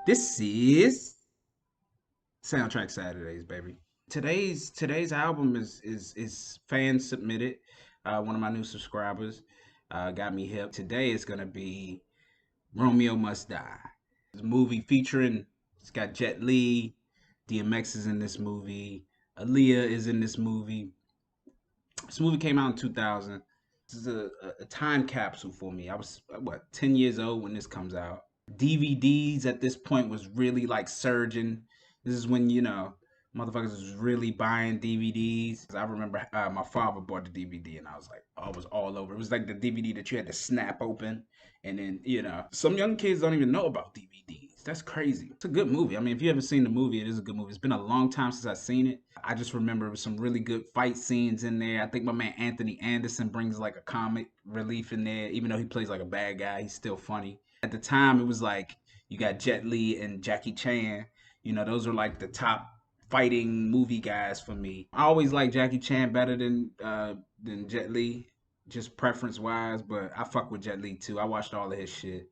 This is Soundtrack Saturdays, baby. Today's album is fan submitted. One of my new subscribers got me hip. Today is gonna be Romeo Must Die. It's a movie featuring. It's got Jet Li, DMX is in this movie. Aaliyah is in this movie. This movie came out in 2000. This is a time capsule for me. I was what 10 years old when this comes out. DVDs at this point was really like surging. This is when motherfuckers was really buying DVDs. I remember my father bought the DVD and I was like, oh, it was all over. It was like the DVD that you had to snap open, and then some young kids don't even know about DVDs. That's crazy. It's a good movie. I mean, if you haven't seen the movie, it is a good movie. It's been a long time since I've seen it. I just remember there was some really good fight scenes in there. I think my man Anthony Anderson brings like a comic relief in there, even though he plays like a bad guy. He's still funny. At the time, it was like you got Jet Li and Jackie Chan. Those are like the top fighting movie guys for me. I always like Jackie Chan better than Jet Li, just preference wise. But I fuck with Jet Li too. I watched all of his shit.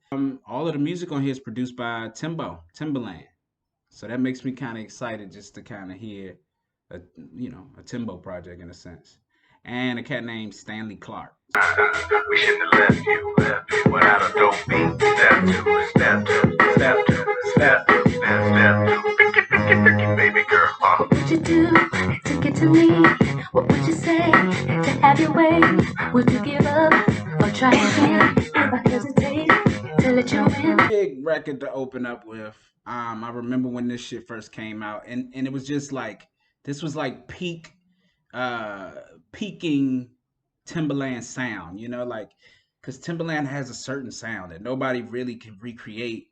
All of the music on here is produced by Timbaland. So that makes me kind of excited just to kind of hear a Timbo project in a sense. And a cat named Stanley Clark. We shouldn't have left you without a dope beat. Step two, baby girl. What would you do to get to me? What would you say to have your way? Would you give up or try again? If I hesitate to let you in. Big record to open up with. I remember when this shit first came out, and it was just like this was like peaking Timbaland sound, like because Timbaland has a certain sound that nobody really can recreate,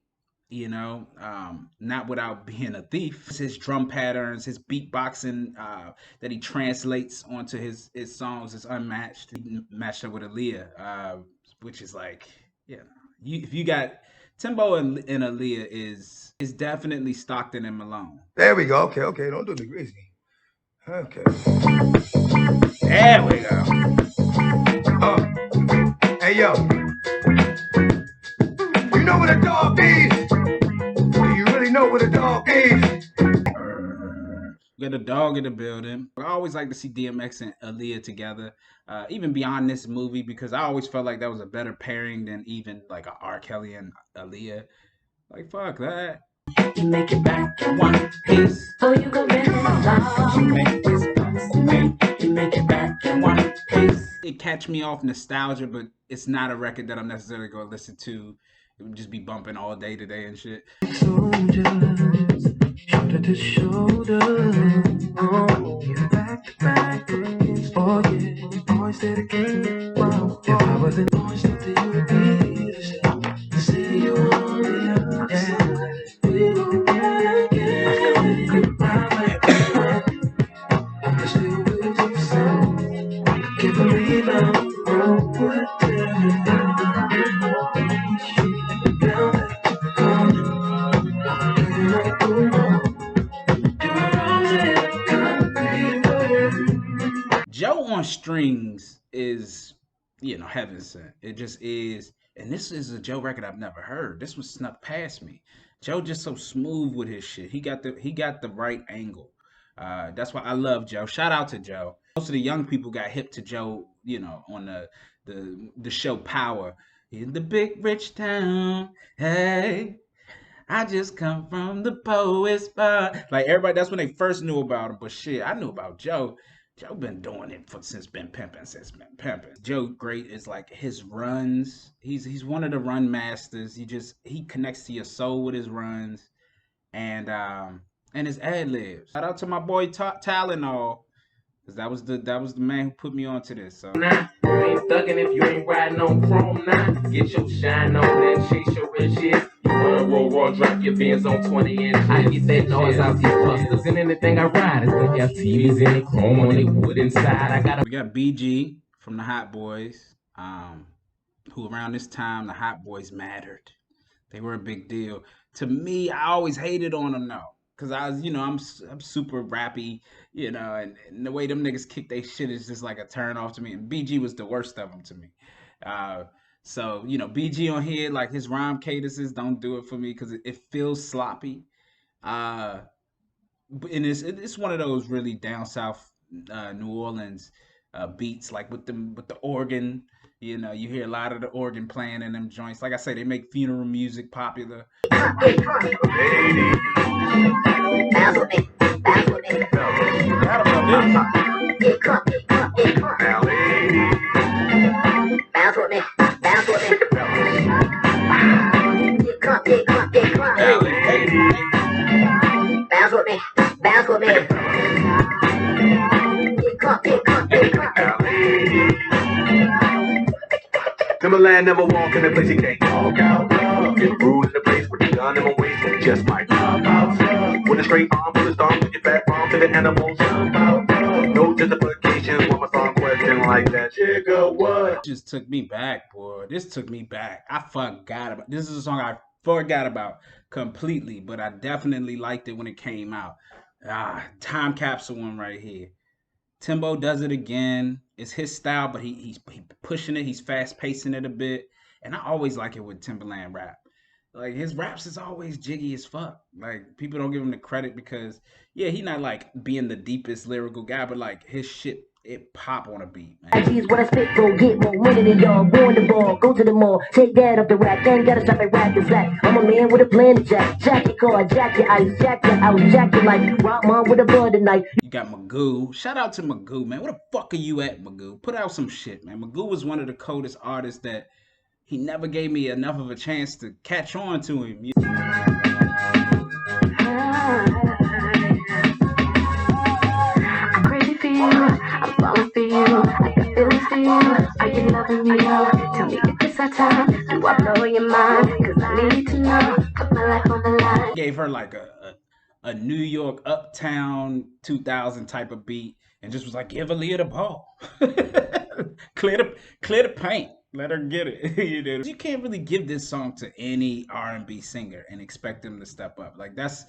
not without being a thief. His drum patterns, his beatboxing that he translates onto his songs is unmatched. He matched up with Aaliyah, which is like, if you got Timbo and Aaliyah is definitely Stockton and Malone. There we go. Okay. Don't do the greasy. Okay. There we go. Hey, yo. You know what a dog is? Do you really know what a dog is? We got a dog in the building. I always like to see DMX and Aaliyah together, even beyond this movie, because I always felt like that was a better pairing than even like a R. Kelly and Aaliyah. Like, fuck that. You make it back in one piece. Oh, you go get it. You make this promise to me. You make it back in one piece. It catch me off nostalgia, but it's not a record that I'm necessarily going to listen to. It would just be bumping all day today and shit. Soldiers, shoulder to shoulder, oh, yeah, back to back, oh yeah, boys dedicated, wow, if I wasn't born, something you would be to see you on the other side, we gon' get again, goodbye, I'm still with you, so, can't believe I'm wrong, what Joe on strings is, heaven sent. It just is. And this is a Joe record I've never heard. This was snuck past me. Joe just so smooth with his shit. He got the right angle. That's why I love Joe. Shout out to Joe. Most of the young people got hip to Joe, on the show Power. In the big rich town, hey, I just come from the poet's bar. Like everybody, that's when they first knew about him. But shit, I knew about Joe. Joe been doing it since been pimping. Joe great is like his runs. He's one of the run masters. He connects to your soul with his runs, and his ad libs. Shout out to my boy Tylenol, cause that was the man who put me onto this. So. Nah, you ain't thuggin' if you ain't riding on chrome. Nah, get your shine on and chase your rich shit. Roll, drop your Benz on 20 inch. I get that noise out these clusters, and anything I ride is the FTVs in it, chrome on it, wood inside. We got BG from the Hot Boys, who around this time the Hot Boys mattered. They were a big deal. To me, I always hated on them though. Cause I was, I'm super rappy, and the way them niggas kick they shit is just like a turn off to me. And BG was the worst of them to me. So, you know, BG on here, like his rhyme cadences don't do it for me because it feels sloppy. Uh, and it's one of those really down south New Orleans beats, like with the organ. You know, you hear a lot of the organ playing in them joints. Like I say, they make funeral music popular. Timberland never walk in the place he can't talk out. Get rude in the place with the gun in my waist and just might pop out. With a straight arm, with a stomp, with your fat palm to the animals jump out. No justifications when my song question like that. Jigga what? Just took me back, boy. This took me back. I forgot about this. Is a song I forgot about completely, but I definitely liked it when it came out. Time capsule one right here. Timbo does it again. It's his style, but he's pushing it. He's fast pacing it a bit, and I always like it with Timberland rap. Like his raps is always jiggy as fuck. Like people don't give him the credit because yeah, he not like being the deepest lyrical guy, but like his shit it pop on a beat, man. G's what I spit for, get more money than y'all. Born the ball, go to the mall, take that off the rack. Then gotta stop at rack and slack. I'm a man with a plan to jack. Jack your car, jack your ice, jack your house, jack your life. Rock mom with a bud tonight. You got Magoo. Shout out to Magoo, man. Where the fuck are you at, Magoo? Put out some shit, man. Magoo was one of the coldest artists that he never gave me enough of a chance to catch on to him. I'm crazy for you, I'm falling for you. I got feelings for you, are you loving me? Tell me if it's our time, do I blow your mind? Cause I need to know, put my life on the line. Gave her like a New York uptown 2000 type of beat and just was like, give Aaliyah the ball. clear the paint. Let her get it. You know, you can't really give this song to any R&B singer and expect them to step up. Like that's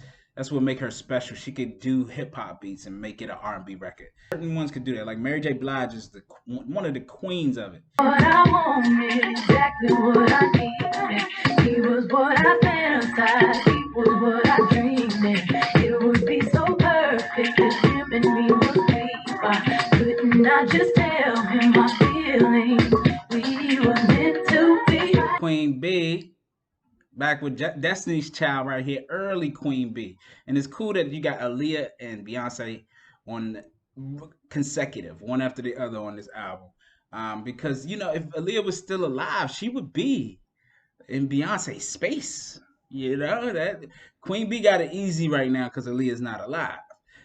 what make her special. She could do hip hop beats and make it an R&B record. Certain ones could do that. Like Mary J. Blige is one of the queens of it. What I wanted, exactly what I needed. He was what I fantasized. He was what I dreamed in. It would be so perfect if him and me was free. Why couldn't I just tell him my feelings? We were meant to be. Queen B, back with Destiny's Child right here, early Queen B. And it's cool that you got Aaliyah and Beyonce on consecutive, one after the other on this album. Because, you know, if Aaliyah was still alive, she would be in Beyonce's space. You know, that Queen B got it easy right now because Aaliyah's not alive.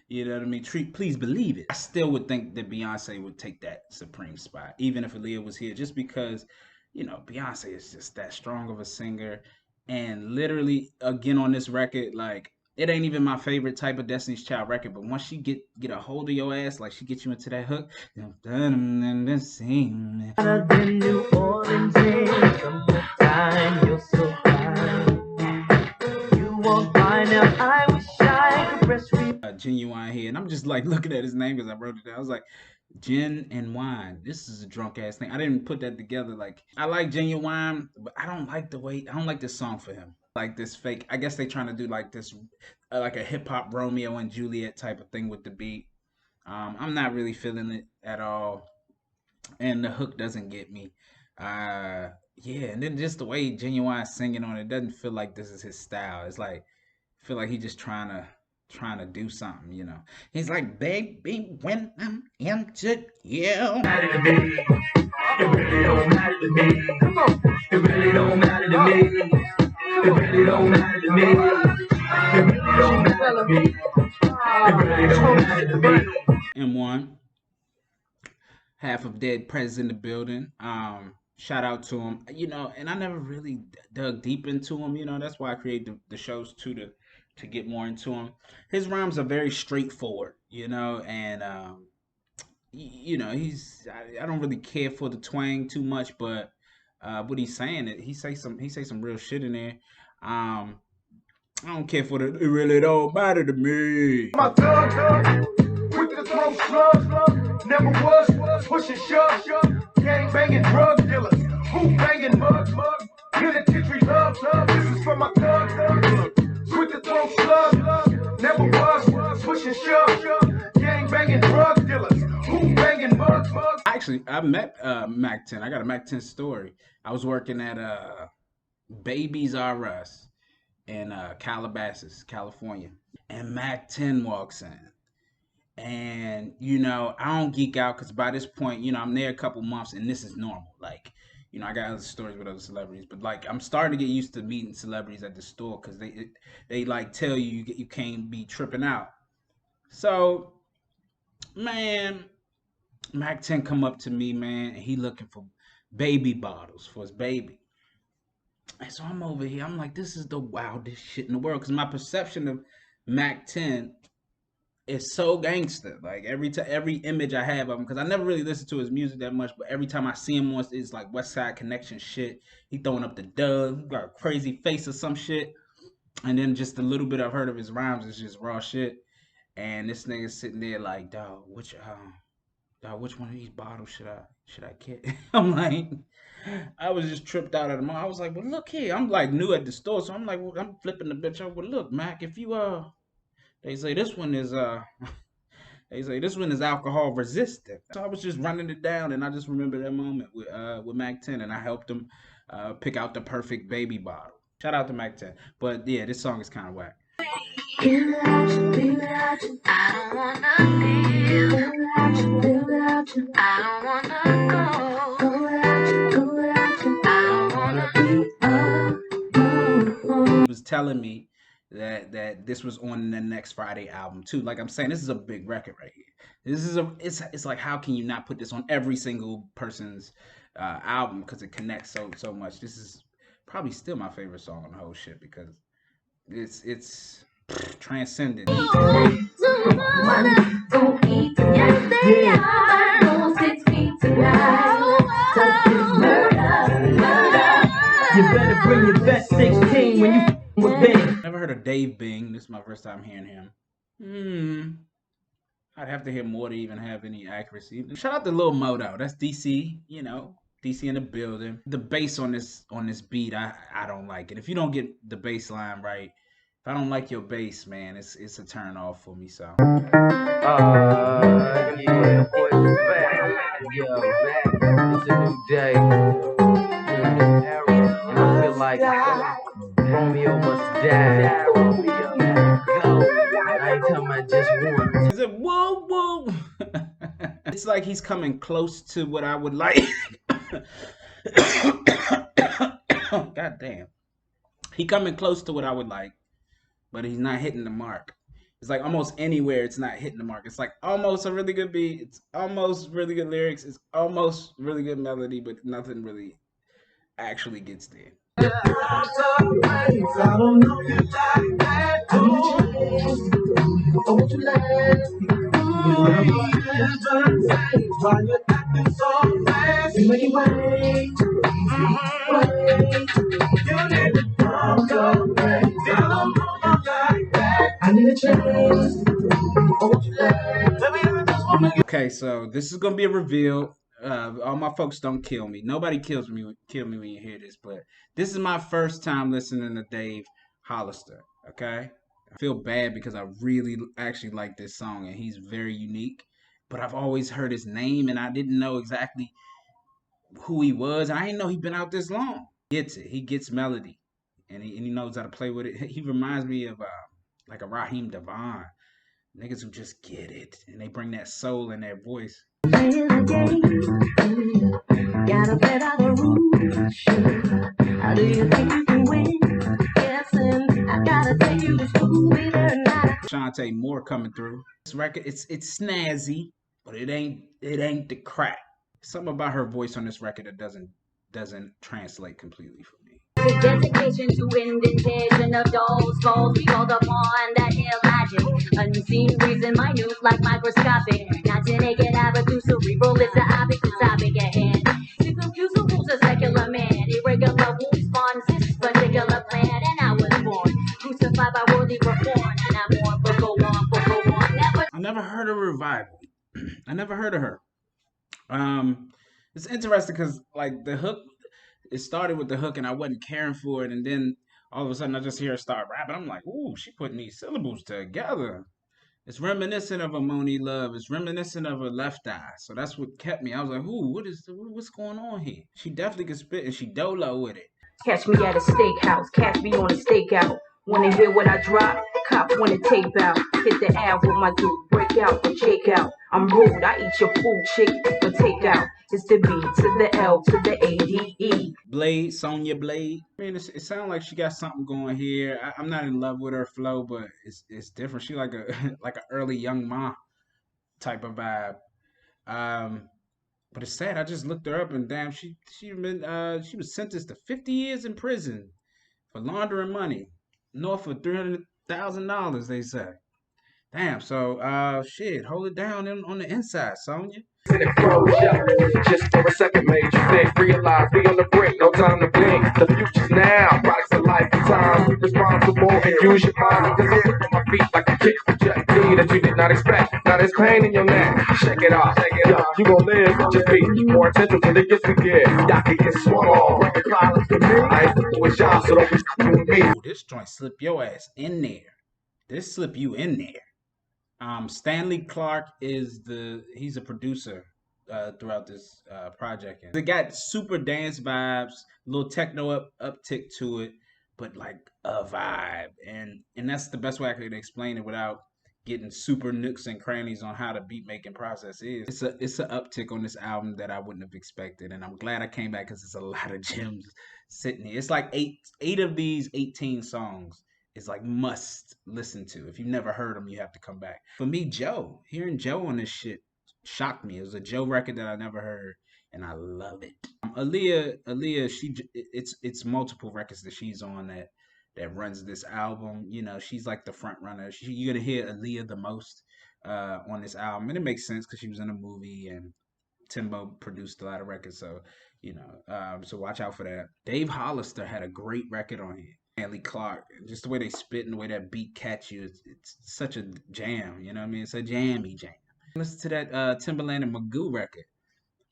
You know what I mean? Please believe it. I still would think that Beyonce would take that supreme spot, even if Aaliyah was here, just because, you know, Beyonce is just that strong of a singer. And literally, again, on this record, like, it ain't even my favorite type of Destiny's Child record, but once she get a hold of your ass, like she gets you into that hook, Genuine here, and I'm just like looking at his name because I wrote it down. I was like, Gin and Wine. This is a drunk ass thing. I didn't put that together. Like, I like Genuine, but I don't like this song for him. Like this fake. I guess they trying to do like this, like a hip hop Romeo and Juliet type of thing with the beat. I'm not really feeling it at all, and the hook doesn't get me. Yeah, and then just the way Genuine singing on it doesn't feel like this is his style. It's like I feel like he just trying to do something, you know. He's like, baby, when I'm into you. Matter to me. It really don't matter to me. Come on. It really don't matter to me. It really don't matter to me. It really don't matter to me. It really don't matter to me. M1, half of Dead Prez in the building. Shout out to him. You know, and I never really dug deep into him. You know, that's why I created the shows too, to get more into him. His rhymes are very straightforward, you know, and you know, I don't really care for the twang too much, but what he's saying, he say some real shit in there. I don't care for it really don't matter to me. My thug, quick to throw slug, never was pushing shove, gang banging drug dealers, Who banging mug, mug? Penitentiary love, love. This is for my thug, thug. Quick to throw slug, never was, push and shove. Gang banging drug dealers. Who banging mug, mug? Actually, I met Mac 10. I got a Mac 10 story. I was working at Babies R Us in Calabasas, California. And Mac 10 walks in. And, I don't geek out because by this point, I'm there a couple months and this is normal. Like, I got other stories with other celebrities, but like, I'm starting to get used to meeting celebrities at the store because they like tell you can't be tripping out. So, man, Mac 10 come up to me, man, and he looking for baby bottles for his baby. And so I'm over here. I'm like, this is the wildest shit in the world because my perception of Mac 10 is so gangster. Like every image I have of him, because I never really listened to his music that much, but every time I see him once, it's like West Side Connection shit. He throwing up the dub, got a crazy face or some shit, and then just the little bit I've heard of his rhymes is just raw shit. And this nigga's sitting there like, dog, which one of these bottles should I get? I'm like, I was just tripped out at the moment. I was like, well, look here. I'm like new at the store, so I'm like, well, I'm flipping the bitch over. Well, look, Mac, if you they say this one is they say this one is alcohol resistant. So I was just running it down, and I just remember that moment with Mac 10, and I helped him pick out the perfect baby bottle. Shout out to Mac 10. But yeah, this song is kind of whack. He was telling me that this was on the next Friday album too. Like I'm saying, this is a big record right here. It's like, how can you not put this on every single person's album because it connects so much. This is probably still my favorite song on the whole shit because it's transcendent. You better bring your best 16 when you with Bing. Never heard of Dave Bing. This is my first time hearing him. I'd have to hear more to even have any accuracy. Shout out to Lil Moto. That's DC, DC in the building. The bass on this beat, I don't like it. If you don't get the bass line right, if I don't like your bass, man, it's a turn off for me. So. Yeah, boys is back. Yo, it's a new day. And I feel like Romeo must die. Go. I ain't talking about just one. He said, whoa, whoa. It's like he's coming close to what I would like. God damn. He coming close to what I would like, but he's not hitting the mark. It's like almost anywhere it's not hitting the mark. It's like almost a really good beat. It's almost really good lyrics. It's almost really good melody, but nothing really actually gets there. Okay, so this is gonna be a reveal. All my folks don't kill me. Nobody kills me when you hear this, but this is my first time listening to Dave Hollister. Okay, I feel bad because I really actually like this song and he's very unique. But I've always heard his name and I didn't know exactly who he was, and I didn't know he'd been out this long. He gets it. He gets melody, and he knows how to play with it. He reminds me of like a Raheem Devon. Niggas who just get it and they bring that soul in their voice. Shante Moore coming through. This record, it's snazzy, but it ain't the crack. Something about her voice on this record that doesn't translate completely for me. Dedication to indentation of those goals we called upon that illogic, unseen reason minute like microscopic. Not to make it have a too cerebral, it's the object, the topic at hand. To confuse the rules of secular man, irregular womb spawns this particular plan, and I was born crucified by worldly reform, and I'm on book one. I never heard of Revival. I never heard of her. It's interesting because like the hook. it started with the hook and I wasn't caring for it, and then all of a sudden I just hear her start rapping. I'm like, ooh, she putting these syllables together. It's reminiscent of a Mooney Love. It's reminiscent of a Left Eye. So that's what kept me. I was like, ooh, what's going on here? She definitely can spit and she dolo with it. Catch me at a steakhouse, catch me on a stakeout. Wanna hear what I drop? Cop wanna tape out. Hit the ad with my dude, break out, shake out. I'm rude, I eat your food, chick, for takeout. It's the B to the L to the ADE. Blade, Sonya Blade. I mean, it sounds like she got something going here. I'm not in love with her flow, but it's different. She like a like an early young ma type of vibe. Um, but it's sad. I just looked her up and damn, she was sentenced to 50 years in prison for laundering money, north of $300,000. They say. Damn. So shit, hold it down on the inside, Sonya. And it froze up just for a second, made you think. Realize we on the brink, no time to blink. The future's now, products of lifetime. Be responsible and use your mind. Cause I'm quick on my feet like a kick from Jet D that you did not expect. Now there's pain in your neck. Shake it off, shake it off. You gon' live, just be more attentive to the gifts we get. Y'all can get swung on, break the silence with me. I ain't fucking with y'all, so don't be fucking with me. Ooh, this joint slip your ass in there. This slip you in there. Stanley Clark he's a producer throughout this project. And it got super dance vibes, a little techno uptick to it, but like a vibe. And that's the best way I could explain it without getting super nooks and crannies on how the beat making process is. It's a uptick on this album that I wouldn't have expected, and I'm glad I came back because it's a lot of gems sitting here. It's like eight of these 18 songs is like must listen to. If you've never heard them, you have to come back. For me, Joe, hearing Joe on this shit shocked me. It was a Joe record that I never heard, and I love it. Aaliyah, it's multiple records that she's on that runs this album. You know, she's like the front runner. You're gonna hear Aaliyah the most on this album, and it makes sense because she was in a movie and Timbo produced a lot of records, so so watch out for that. Dave Hollister had a great record on here. Stanley Clark, just the way they spit and the way that beat catch you, it's such a jam. You know what I mean? It's a jammy jam. Listen to that Timberland and Magoo record.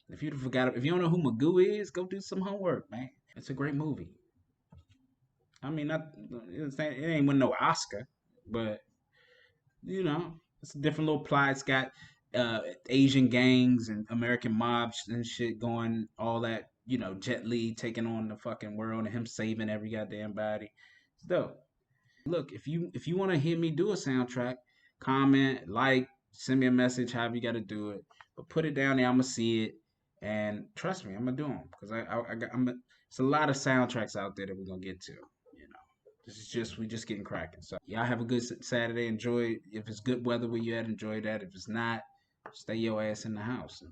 If you forgot, if you don't know who Magoo is, go do some homework, man. It's a great movie. I mean, not it ain't win no Oscar, but you know, it's a different little plot. It's got Asian gangs and American mobs and shit going, all that, you know, Jet Li taking on the fucking world and him saving every goddamn body. It's dope. Look, if you want to hear me do a soundtrack, comment, like, send me a message, however you got to do it. But put it down there, I'm gonna see it, and trust me, I'm gonna do them because I got it's a lot of soundtracks out there that we're gonna get to. You know, this is just we just getting cracking. So y'all have a good Saturday. Enjoy. If it's good weather where you at, enjoy that. If it's not, stay your ass in the house.